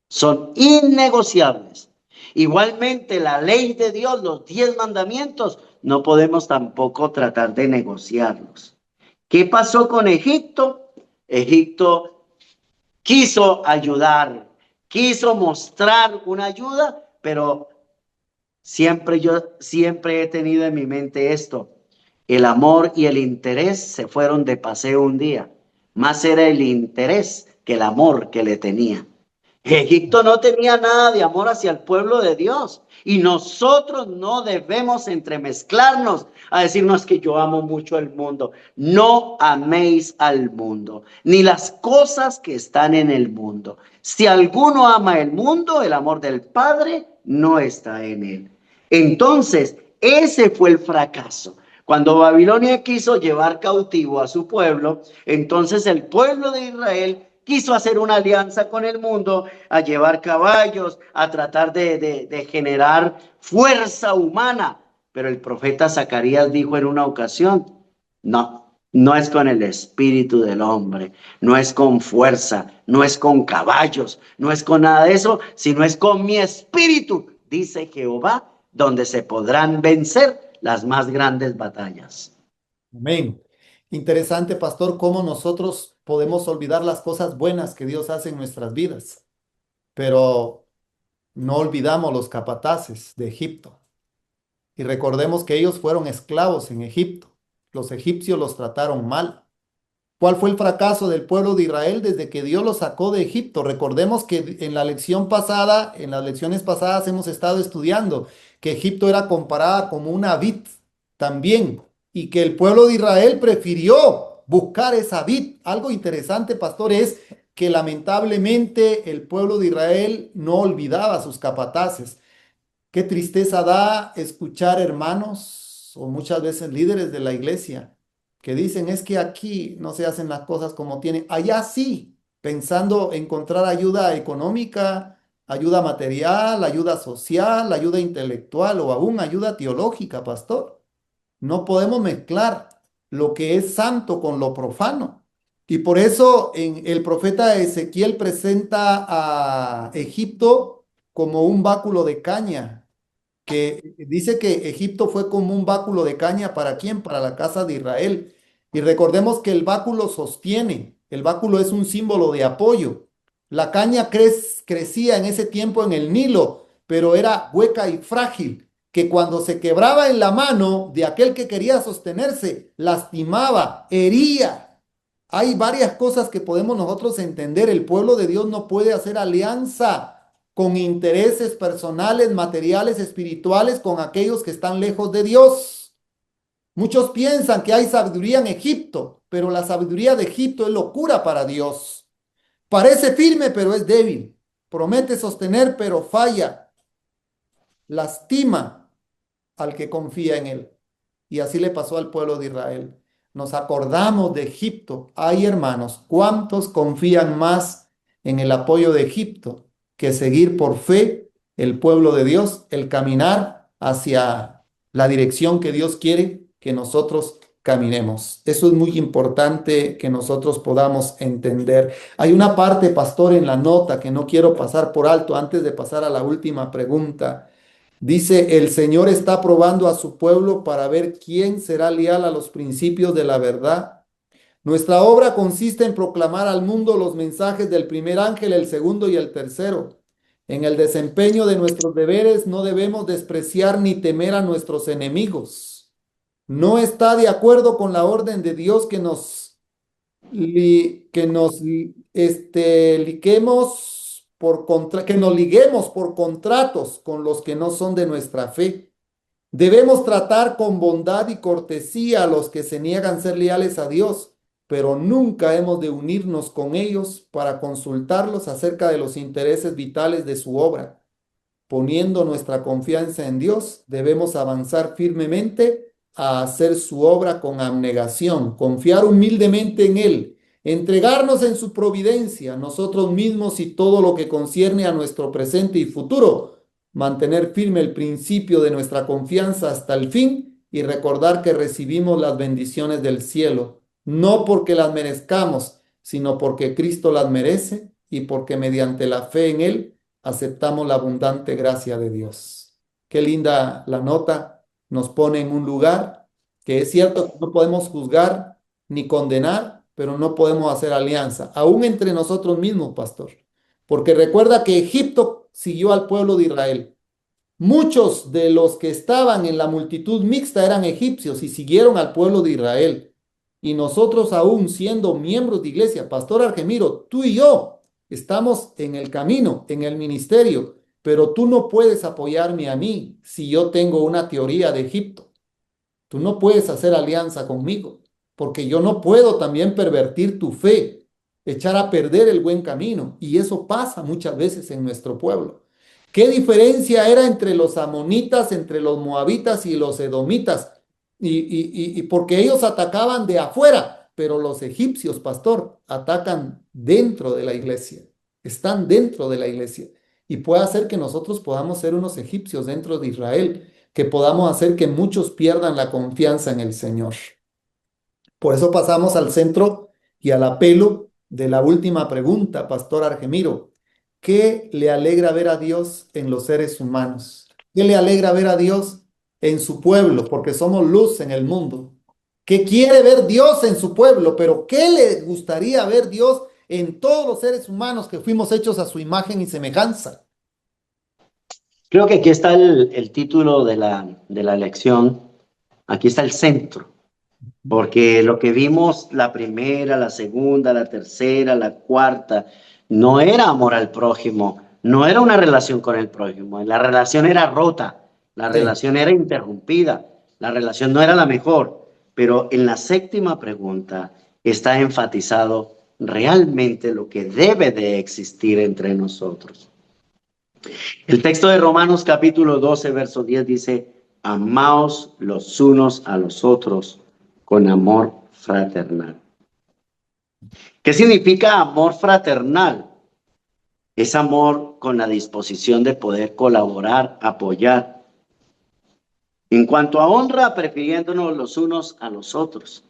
son innegociables. Igualmente la ley de Dios, los 10 mandamientos, no podemos tampoco tratar de negociarlos. ¿Qué pasó con Egipto? Egipto quiso ayudar, quiso mostrar una ayuda, pero yo siempre he tenido en mi mente esto: el amor y el interés se fueron de paseo un día, más era el interés que el amor que le tenía. Egipto no tenía nada de amor hacia el pueblo de Dios, y nosotros no debemos entremezclarnos a decirnos que yo amo mucho el mundo. No améis al mundo, ni las cosas que están en el mundo. Si alguno ama el mundo, el amor del Padre no está en él. Entonces, ese fue el fracaso. Cuando Babilonia quiso llevar cautivo a su pueblo, entonces el pueblo de Israel quiso hacer una alianza con el mundo, a llevar caballos, a tratar de generar fuerza humana. Pero el profeta Zacarías dijo en una ocasión, no, no es con el espíritu del hombre, no es con fuerza, no es con caballos, no es con nada de eso, sino es con mi espíritu, dice Jehová, donde se podrán vencer las más grandes batallas. Amén. Interesante, pastor, cómo nosotros podemos olvidar las cosas buenas que Dios hace en nuestras vidas, pero no olvidamos los capataces de Egipto. Y recordemos que ellos fueron esclavos en Egipto. Los egipcios los trataron mal. ¿Cuál fue el fracaso del pueblo de Israel desde que Dios los sacó de Egipto? Recordemos que en la lección pasada, en las lecciones pasadas hemos estado estudiando que Egipto era comparada como una vid también y que el pueblo de Israel prefirió buscar esa vid. Algo interesante, pastor, es que lamentablemente el pueblo de Israel no olvidaba sus capataces. Qué tristeza da escuchar hermanos o muchas veces líderes de la iglesia que dicen es que aquí no se hacen las cosas como tienen, allá sí, pensando encontrar ayuda económica, ayuda material, ayuda social, ayuda intelectual o aún ayuda teológica, pastor. No podemos mezclar lo que es santo con lo profano. Y por eso el profeta Ezequiel presenta a Egipto como un báculo de caña que dice que Egipto fue como un báculo de caña para quién, para la casa de Israel. Y recordemos que el báculo sostiene, el báculo es un símbolo de apoyo. La caña crecía en ese tiempo en el Nilo, pero era hueca y frágil, que cuando se quebraba en la mano de aquel que quería sostenerse, lastimaba, hería. Hay varias cosas que podemos nosotros entender. El pueblo de Dios no puede hacer alianza con intereses personales, materiales, espirituales, con aquellos que están lejos de Dios. Muchos piensan que hay sabiduría en Egipto, pero la sabiduría de Egipto es locura para Dios. Parece firme, pero es débil. Promete sostener, pero falla. Lastima al que confía en él. Y así le pasó al pueblo de Israel. Nos acordamos de Egipto. Ay, hermanos, ¿cuántos confían más en el apoyo de Egipto que seguir por fe el pueblo de Dios, el caminar hacia la dirección que Dios quiere que nosotros caminemos? Eso es muy importante que nosotros podamos entender. Hay una parte, pastor, en la nota que no quiero pasar por alto antes de pasar a la última pregunta. Dice, el Señor está probando a su pueblo para ver quién será leal a los principios de la verdad. Nuestra obra consiste en proclamar al mundo los mensajes del primer ángel, el segundo y el tercero. En el desempeño de nuestros deberes no debemos despreciar ni temer a nuestros enemigos. No está de acuerdo con la orden de Dios que nos liguemos por contratos con los que no son de nuestra fe. Debemos tratar con bondad y cortesía a los que se niegan a ser leales a Dios, pero nunca hemos de unirnos con ellos para consultarlos acerca de los intereses vitales de su obra. Poniendo nuestra confianza en Dios, debemos avanzar firmemente a hacer su obra con abnegación, confiar humildemente en Él, entregarnos en su providencia, nosotros mismos y todo lo que concierne a nuestro presente y futuro, mantener firme el principio de nuestra confianza hasta el fin y recordar que recibimos las bendiciones del cielo, no porque las merezcamos, sino porque Cristo las merece y porque mediante la fe en Él aceptamos la abundante gracia de Dios. Qué linda la nota, nos pone en un lugar que es cierto que no podemos juzgar ni condenar, pero no podemos hacer alianza, aún entre nosotros mismos, pastor. Porque recuerda que Egipto siguió al pueblo de Israel. Muchos de los que estaban en la multitud mixta eran egipcios y siguieron al pueblo de Israel. Y nosotros aún siendo miembros de iglesia, Pastor Argemiro, tú y yo estamos en el camino, en el ministerio, pero tú no puedes apoyarme a mí si yo tengo una teoría de Egipto. Tú no puedes hacer alianza conmigo, porque yo no puedo también pervertir tu fe, echar a perder el buen camino. Y eso pasa muchas veces en nuestro pueblo. ¿Qué diferencia era entre los amonitas, entre los moabitas y los edomitas? y porque ellos atacaban de afuera, pero los egipcios, pastor, atacan dentro de la iglesia, están dentro de la iglesia. Y puede hacer que nosotros podamos ser unos egipcios dentro de Israel, que podamos hacer que muchos pierdan la confianza en el Señor. Por eso pasamos al centro y al apelo de la última pregunta, Pastor Argemiro. ¿Qué le alegra ver a Dios en los seres humanos? ¿Qué le alegra ver a Dios en su pueblo? Porque somos luz en el mundo. ¿Qué quiere ver Dios en su pueblo? Pero ¿qué le gustaría ver Dios en todos los seres humanos que fuimos hechos a su imagen y semejanza? Creo que aquí está el título de la lección, aquí está el centro, porque lo que vimos la primera, la segunda, la tercera, la cuarta, no era amor al prójimo, no era una relación con el prójimo, la relación era rota, la Sí. relación era interrumpida, la relación no era la mejor, pero en la séptima pregunta está enfatizado realmente lo que debe de existir entre nosotros. El texto de Romanos capítulo 12, verso 10 dice, amaos los unos a los otros con amor fraternal. ¿Qué significa amor fraternal? Es amor con la disposición de poder colaborar, apoyar. En cuanto a honra, prefiriéndonos los unos a los otros.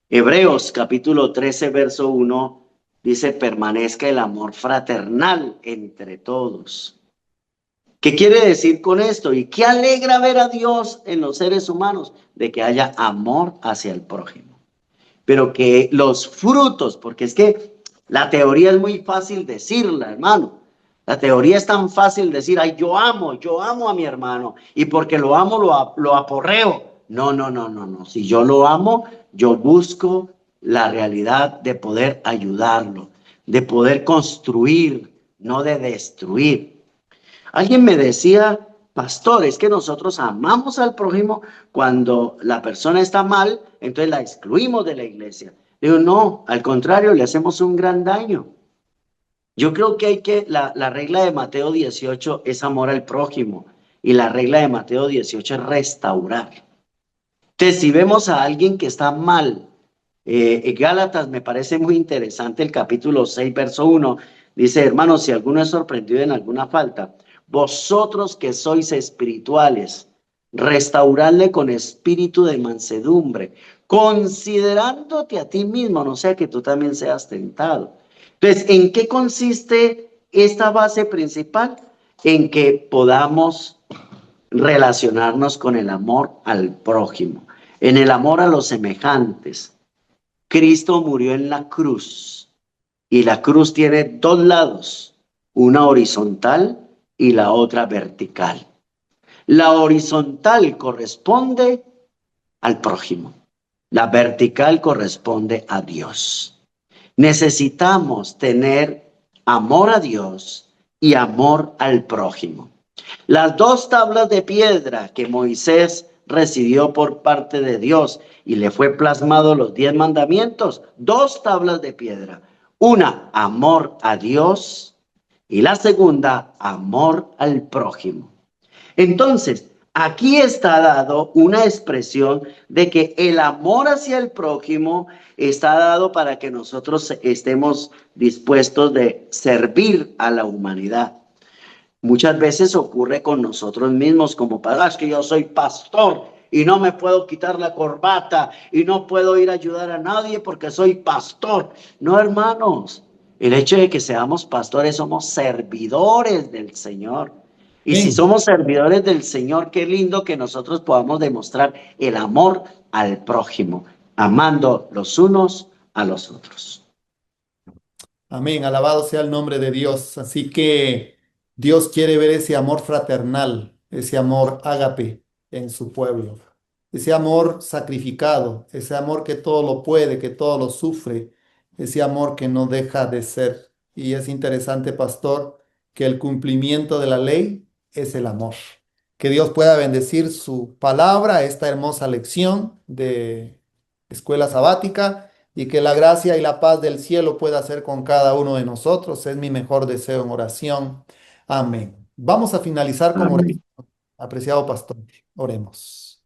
Hebreos capítulo 13, verso 1 dice, permanezca el amor fraternal entre todos. ¿Qué quiere decir con esto? ¿Y qué alegra ver a Dios en los seres humanos? De que haya amor hacia el prójimo. Pero que los frutos, porque es que la teoría es muy fácil decirla, hermano. La teoría es tan fácil decir, ay, yo amo a mi hermano y porque lo amo lo aporreo. No, no, no, no, no. Si yo lo amo, yo busco la realidad de poder ayudarlo, de poder construir, no de destruir. Alguien me decía, pastor, es que nosotros amamos al prójimo cuando la persona está mal, entonces la excluimos de la iglesia. Digo, no, al contrario, le hacemos un gran daño. Yo creo que la regla de Mateo 18 es amor al prójimo y la regla de Mateo 18 es restaurar. Entonces, si vemos a alguien que está mal, Gálatas me parece muy interesante el capítulo 6 verso 1 dice, hermanos, si alguno es sorprendido en alguna falta, vosotros que sois espirituales, restauradle con espíritu de mansedumbre, considerándote a ti mismo, no sea que tú también seas tentado. Entonces, ¿en qué consiste esta base principal? En que podamos relacionarnos con el amor al prójimo, en el amor a los semejantes. Cristo murió en la cruz y la cruz tiene dos lados, una horizontal y la otra vertical. La horizontal corresponde al prójimo, la vertical corresponde a Dios. Necesitamos tener amor a Dios y amor al prójimo. Las dos tablas de piedra que Moisés recibió por parte de Dios y le fue plasmado los 10 mandamientos, dos tablas de piedra. Una, amor a Dios y la segunda, amor al prójimo. Entonces, aquí está dado una expresión de que el amor hacia el prójimo está dado para que nosotros estemos dispuestos de servir a la humanidad. Muchas veces ocurre con nosotros mismos como padres, es que yo soy pastor y no me puedo quitar la corbata y no puedo ir a ayudar a nadie porque soy pastor. No, hermanos, el hecho de que seamos pastores somos servidores del Señor. Y si Amén. somos servidores del Señor, qué lindo que nosotros podamos demostrar el amor al prójimo, amando los unos a los otros. Amén, alabado sea el nombre de Dios. Así que Dios quiere ver ese amor fraternal, ese amor ágape en su pueblo, ese amor sacrificado, ese amor que todo lo puede, que todo lo sufre, ese amor que no deja de ser. Y es interesante, pastor, que el cumplimiento de la ley es el amor. Que Dios pueda bendecir su palabra, esta hermosa lección de escuela sabática y que la gracia y la paz del cielo pueda ser con cada uno de nosotros. Es mi mejor deseo en oración. Amén. Vamos a finalizar con oración, Amén. apreciado pastor. Oremos.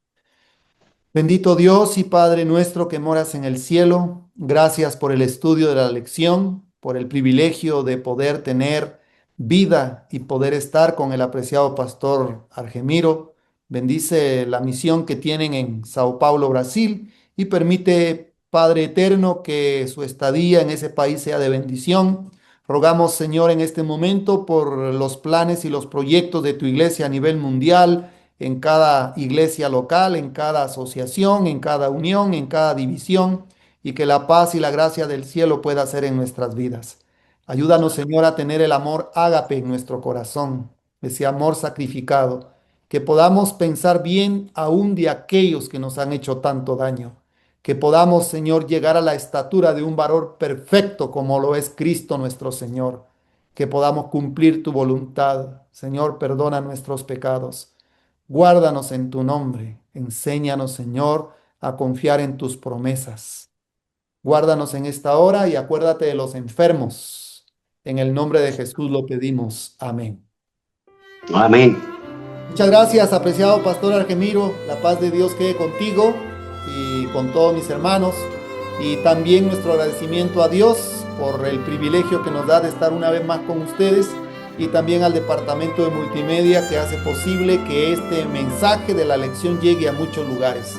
Bendito Dios y Padre nuestro que moras en el cielo, gracias por el estudio de la lección, por el privilegio de poder tener vida y poder estar con el apreciado pastor Argemiro. Bendice la misión que tienen en Sao Paulo, Brasil, y permite, Padre eterno, que su estadía en ese país sea de bendición. Rogamos, Señor, en este momento por los planes y los proyectos de tu iglesia a nivel mundial, en cada iglesia local, en cada asociación, en cada unión, en cada división, y que la paz y la gracia del cielo pueda ser en nuestras vidas. Ayúdanos, Señor, a tener el amor ágape en nuestro corazón, ese amor sacrificado, que podamos pensar bien aún de aquellos que nos han hecho tanto daño, que podamos, Señor, llegar a la estatura de un varón perfecto como lo es Cristo nuestro Señor, que podamos cumplir tu voluntad. Señor, perdona nuestros pecados. Guárdanos en tu nombre. Enséñanos, Señor, a confiar en tus promesas. Guárdanos en esta hora y acuérdate de los enfermos. En el nombre de Jesús lo pedimos. Amén. Amén. Muchas gracias, apreciado pastor Argemiro. La paz de Dios quede contigo y con todos mis hermanos. Y también nuestro agradecimiento a Dios por el privilegio que nos da de estar una vez más con ustedes, y también al departamento de multimedia que hace posible que este mensaje de la lección llegue a muchos lugares.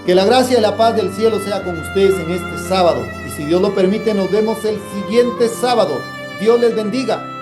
Que la gracia y la paz del cielo sea con ustedes en este sábado. Y si Dios lo permite, nos vemos el siguiente sábado. Dios les bendiga.